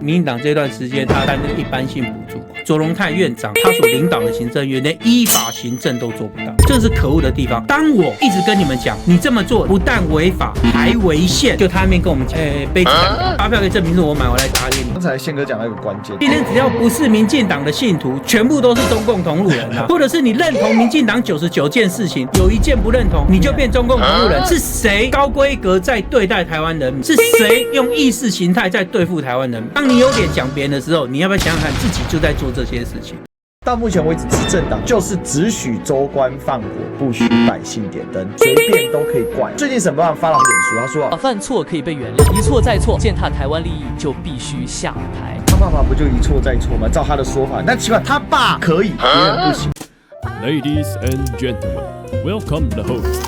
民进党这段时间，他担任一般性补助，卓荣泰院长他所领导的行政院连依法行政都做不到，这是可恶的地方。当我一直跟你们讲，你这么做不但违法，还违宪，就他那边跟我们讲，杯子发票可以证明是我买回来打给你。刚才宪哥讲到一个关键，今天只要不是民进党的信徒，全部都是中共同路人啊，或者是你认同民进党99件事情，有一件不认同，你就变中共同路人。是谁高规格在对待台湾人民？是谁用意识形态在对付台湾人民？当你有脸讲别人的时候，你要不要想想看，自己就在做这些事情？到目前为止，执政党就是只许州官放火，不许百姓点灯，随便都可以怪。最近沈伯洋发了脸书，他说犯错可以被原谅，一错再错，践踏台湾利益就必须下台。他爸爸不就一错再错吗？照他的说法，那奇怪，他爸可以，别人不行。Ladies and gentlemen, welcome the host.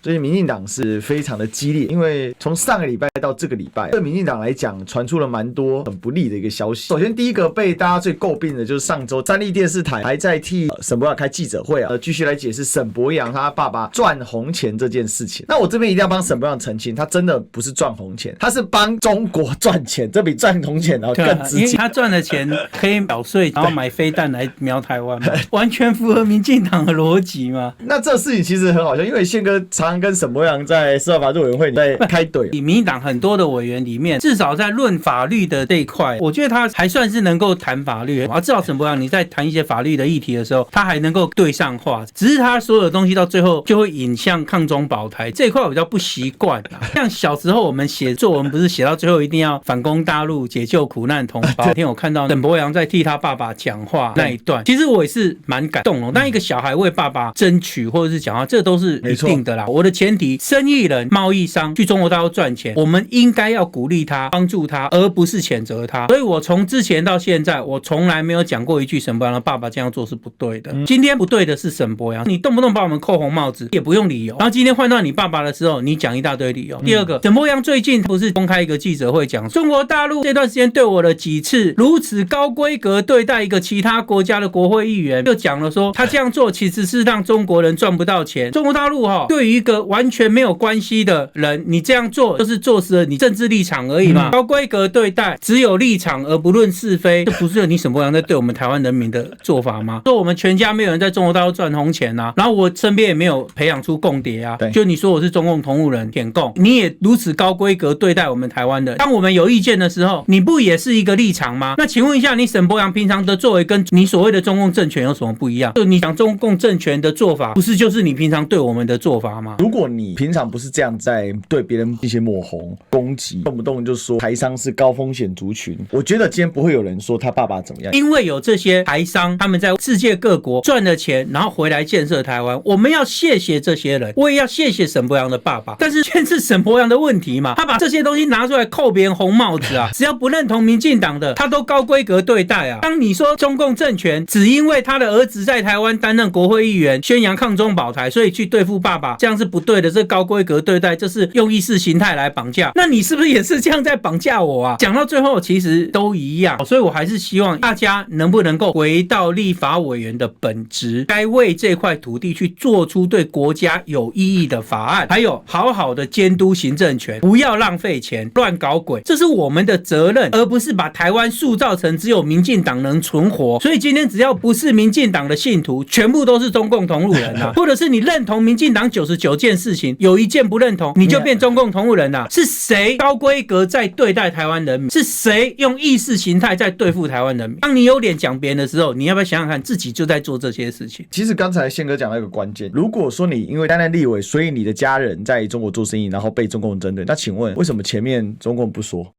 最近民进党是非常的激烈，因为从上个礼拜到这个礼拜，对民进党来讲传出了蛮多很不利的一个消息。首先第一个被大家最诟病的就是上周三立电视台还在替沈伯洋开记者会继续来解释沈伯洋他爸爸赚红钱这件事情。那我这边一定要帮沈伯洋澄清，他真的不是赚红钱，他是帮中国赚钱，这比赚红钱更直接。因为他赚的钱可以缴税，然后买飞弹来瞄台湾嘛，完全符合民进党的逻辑嘛。那这事情其实很好笑，因为宪哥常跟沈伯洋在司法法制委员会在开怼。民进党很多的委员里面，至少在论法律的这一块，我觉得他还算是能够谈法律。至少沈伯洋你在谈一些法律的议题的时候，他还能够对上话。只是他所有的东西到最后就会引向抗中保台这一块，我比较不习惯。像小时候我们写作文，不是写到最后一定要反攻大陆，解救苦难同胞。那天我看到沈伯洋在替他爸爸讲话那一段，其实我也是蛮感动的。当一个小孩为爸爸争取或者是讲话，这都是一定的啦。我的前提，生意人、贸易商去中国大陆赚钱，我们应该要鼓励他、帮助他，而不是谴责他。所以我从之前到现在，我从来没有讲过一句沈伯洋的爸爸这样做是不对的。今天不对的是沈伯洋，你动不动把我们扣红帽子，也不用理由。然后今天换到你爸爸的时候，你讲一大堆理由。第二个，沈伯洋最近不是公开一个记者会讲，中国大陆这段时间对我的几次如此高规格对待一个其他国家的国会议员，就讲了说他这样做其实是让中国人赚不到钱。中国大陆对于一个完全没有关系的人，你这样做就是坐实了你政治立场而已嘛。高规格对待，只有立场而不论是非，这不是你沈伯洋在对我们台湾人民的做法吗？说我们全家没有人在中国大陆赚红钱啊，然后我身边也没有培养出共谍啊，就你说我是中共同路人舔共，你也如此高规格对待我们台湾人。当我们有意见的时候，你不也是一个立场吗？那请问一下，你沈伯洋平常的作为跟你所谓的中共政权有什么不一样？就你讲中共政权的做法，不是就是你平常对我们的做法吗？如果你平常不是这样在对别人一些抹红攻击，动不动就说台商是高风险族群，我觉得今天不会有人说他爸爸怎么样，因为有这些台商他们在世界各国赚了钱，然后回来建设台湾，我们要谢谢这些人，我也要谢谢沈伯洋的爸爸。但是现在是沈伯洋的问题嘛，他把这些东西拿出来扣别人红帽子啊，只要不认同民进党的，他都高规格对待啊。当你说中共政权只因为他的儿子在台湾担任国会议员，宣扬抗中保台，所以去对付爸爸，这样是不对的，这高规格对待，这是用意识形态来绑架。那你是不是也是这样在绑架我啊？讲到最后其实都一样，所以我还是希望大家能不能够回到立法委员的本质，该为这块土地去做出对国家有意义的法案，还有好好的监督行政权，不要浪费钱乱搞鬼，这是我们的责任，而不是把台湾塑造成只有民进党能存活。所以今天只要不是民进党的信徒，全部都是中共同路人啊，或者是你认同民进党99件事情，有一件不认同，你就变中共同路人啊。是谁高规格在对待台湾人民？是谁用意识形态在对付台湾人民？当你有脸讲别人的时候，你要不要想想看，自己就在做这些事情？其实刚才宪哥讲到一个关键，如果说你因为担任立委，所以你的家人在中国做生意，然后被中共针对，那请问为什么前面中共不说？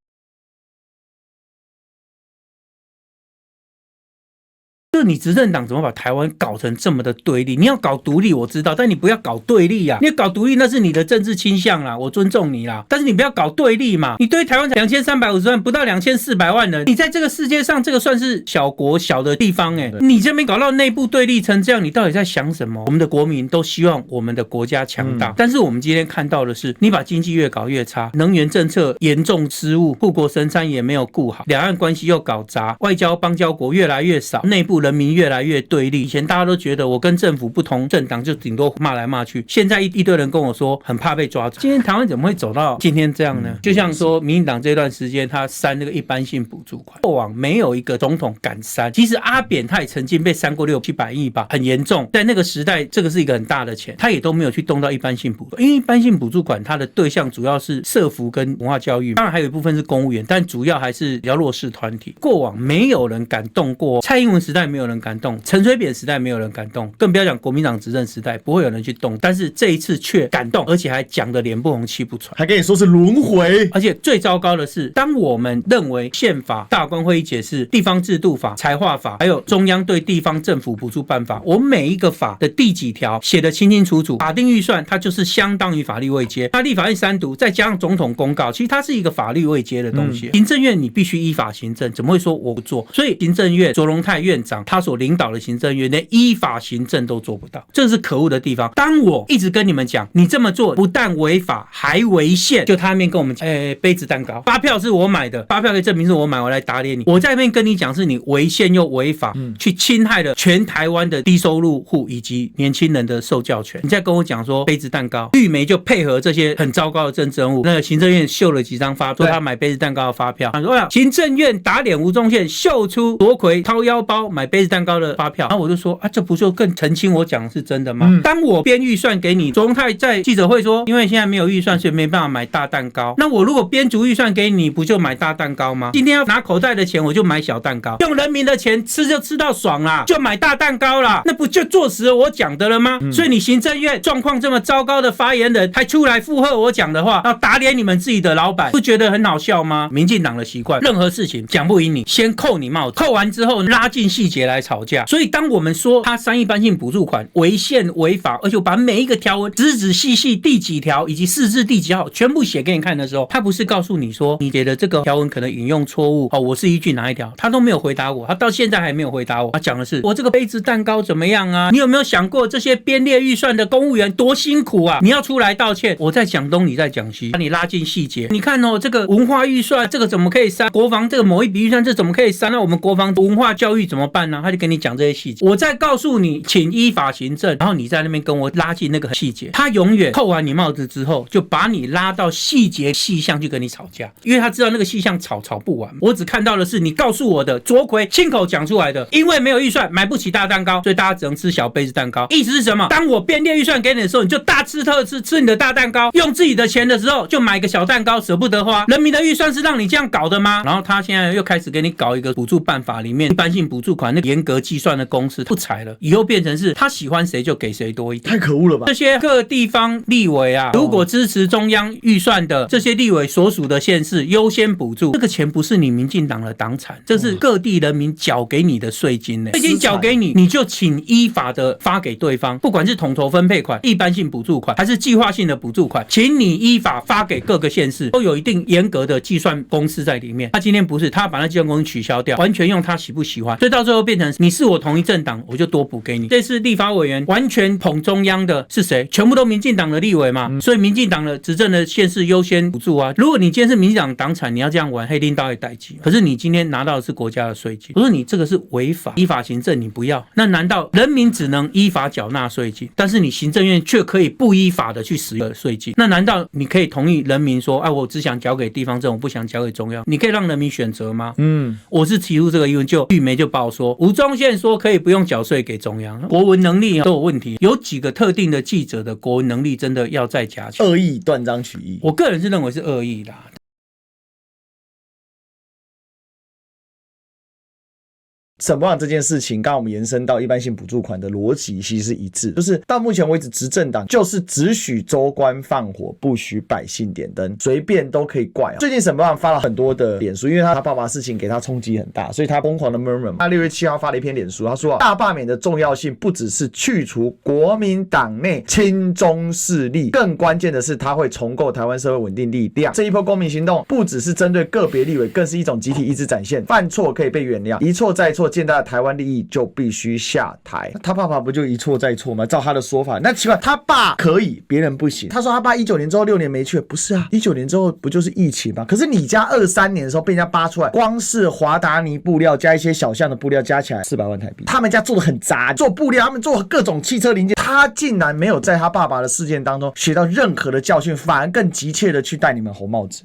就你执政党怎么把台湾搞成这么的对立？你要搞独立我知道，但你不要搞对立啊！你搞独立那是你的政治倾向啦，我尊重你啦，但是你不要搞对立嘛！你对台湾才2350万，不到2400万人，你在这个世界上这个算是小国小的地方你这边搞到内部对立成这样，你到底在想什么？我们的国民都希望我们的国家强大，但是我们今天看到的是，你把经济越搞越差，能源政策严重失误，护国神山也没有顾好，两岸关系又搞砸，外交邦交国越来越少，内部人民越来越对立。以前大家都觉得我跟政府不同政党就顶多骂来骂去，现在一堆人跟我说很怕被抓走。今天台湾怎么会走到今天这样呢？就像说民进党这段时间他删那个一般性补助款，过往没有一个总统敢删。其实阿扁他也曾经被删过600-700亿吧，很严重。在那个时代，这个是一个很大的钱，他也都没有去动到一般性补助，因为一般性补助款它的对象主要是社福跟文化教育，当然还有一部分是公务员，但主要还是比较弱势团体。过往没有人敢动过，蔡英文时代没有人敢动，陈水扁时代没有人敢动，更不要讲国民党执政时代不会有人去动，但是这一次却敢动，而且还讲得脸不红气不喘，还跟你说是轮回。而且最糟糕的是，当我们认为宪法、大官会议解释、地方制度法、财划法，还有中央对地方政府补助办法，我每一个法的第几条写得清清楚楚，法定预算它就是相当于法律位阶，它立法院3读再加上总统公告，其实它是一个法律位阶的东西。行政院你必须依法行政，怎么会说我不做？所以行政院卓荣泰院长他所领导的行政院连依法行政都做不到，这是可恶的地方。当我一直跟你们讲，你这么做不但违法还违宪，就他那边跟我们讲，杯子蛋糕，发票是我买的，发票可以证明是我买，我来打脸你。我在那边跟你讲，是你违宪又违法，去侵害了全台湾的低收入户以及年轻人的受教权。你再跟我讲说杯子蛋糕，绿媒就配合这些很糟糕的政治人物，那个行政院秀了几张发票，说他买杯子蛋糕的发票，他说行政院打脸吴宗宪，秀出罗奎掏腰包买杯子蛋糕的发票。然后我就说这不就更澄清我讲的是真的吗？当我编预算给你，卓荣泰在记者会说，因为现在没有预算，所以没办法买大蛋糕。那我如果编足预算给你，不就买大蛋糕吗？今天要拿口袋的钱，我就买小蛋糕，用人民的钱吃就吃到爽啦，就买大蛋糕啦，那不就坐实了我讲的了吗？所以你行政院状况这么糟糕的发言人还出来附和我讲的话，要打脸你们自己的老板，不觉得很好笑吗？民进党的习惯，任何事情讲不赢你，先扣你帽子，扣完之后拉进细节来吵架。所以当我们说他删一般性补助款违宪违法，而且我把每一个条文仔仔细细第几条以及释字第几号全部写给你看的时候，他不是告诉你说你写的这个条文可能引用错误，我是依据哪一条，他都没有回答我，他到现在还没有回答我。他讲的是我这个杯子蛋糕怎么样啊？你有没有想过这些编列预算的公务员多辛苦啊？你要出来道歉。我在讲东，你在讲西，把你拉进细节。你看这个文化预算这个怎么可以删？国防这个某一笔预算这怎么可以删？那我们国防文化教育怎么办呢？他就跟你讲这些细节。我再告诉你，请依法行政，然后你在那边跟我拉进那个细节。他永远扣完你帽子之后，就把你拉到细节细项去跟你吵架，因为他知道那个细项吵不完。我只看到的是你告诉我的卓奎亲口讲出来的，因为没有预算买不起大蛋糕，所以大家只能吃小杯子蛋糕。意思是什么？当我编列预算给你的时候，你就大吃特吃，吃你的大蛋糕，用自己的钱的时候就买个小蛋糕，舍不得花。人民的预算是让你这样搞的吗？然后他现在又开始给你搞一个补助办法，里面一般性补助款那个严格计算的公式不裁了，以后变成是他喜欢谁就给谁多一点，太可恶了吧？这些各地方立委啊，如果支持中央预算的这些立委所属的县市优先补助，这个钱不是你民进党的党产，这是各地人民缴给你的税金呢。税金缴给你，你就请依法的发给对方，不管是统筹分配款、一般性补助款还是计划性的补助款，请你依法发给各个县市，都有一定严格的计算公式在里面。他今天不是，他把那计算公式取消掉，完全用他喜不喜欢，所以到最后变成你是我同一政党，我就多补给你。这次立法委员完全捧中央的是谁？全部都民进党的立委嘛，所以民进党的执政的县市优先补助啊。如果你今天是民进党党产，你要这样玩黑拎刀也代击，可是你今天拿到的是国家的税金，我说你这个是违法，依法行政你不要，那难道人民只能依法缴纳税金，但是你行政院却可以不依法的去使用税金？那难道你可以同意人民说我只想交给地方政府，不想交给中央？你可以让人民选择吗？我是提出这个疑问，就绿媒就报说吴宗宪说可以不用缴税给中央，国文能力都有问题，有几个特定的记者的国文能力真的要再加强。恶意断章取义，我个人是认为是恶意啦。沈伯洋这件事情，刚刚我们延伸到一般性补助款的逻辑其实是一致，就是到目前为止执政党就是只许州官放火，不许百姓点灯，随便都可以怪。最近沈伯洋发了很多的脸书，因为他爸爸事情给他冲击很大，所以他疯狂的 murmur。他6月7号发了一篇脸书，他说大罢免的重要性不只是去除国民党内亲中势力，更关键的是他会重构台湾社会稳定力量。这一波公民行动不只是针对个别立委，更是一种集体意志展现。犯错可以被原谅，一错再错错践踏台湾利益，就必须下台。他爸爸不就一错再错吗？照他的说法，那起码他爸可以，别人不行。他说他爸19年之后6年没去，不是啊，19年之后不就是疫情吗？可是你家23年的时候被人家扒出来，光是华达尼布料加一些小项的布料加起来400万台币，他们家做的很杂，做布料，他们做各种汽车零件，他竟然没有在他爸爸的事件当中学到任何的教训，反而更急切的去戴你们红帽子。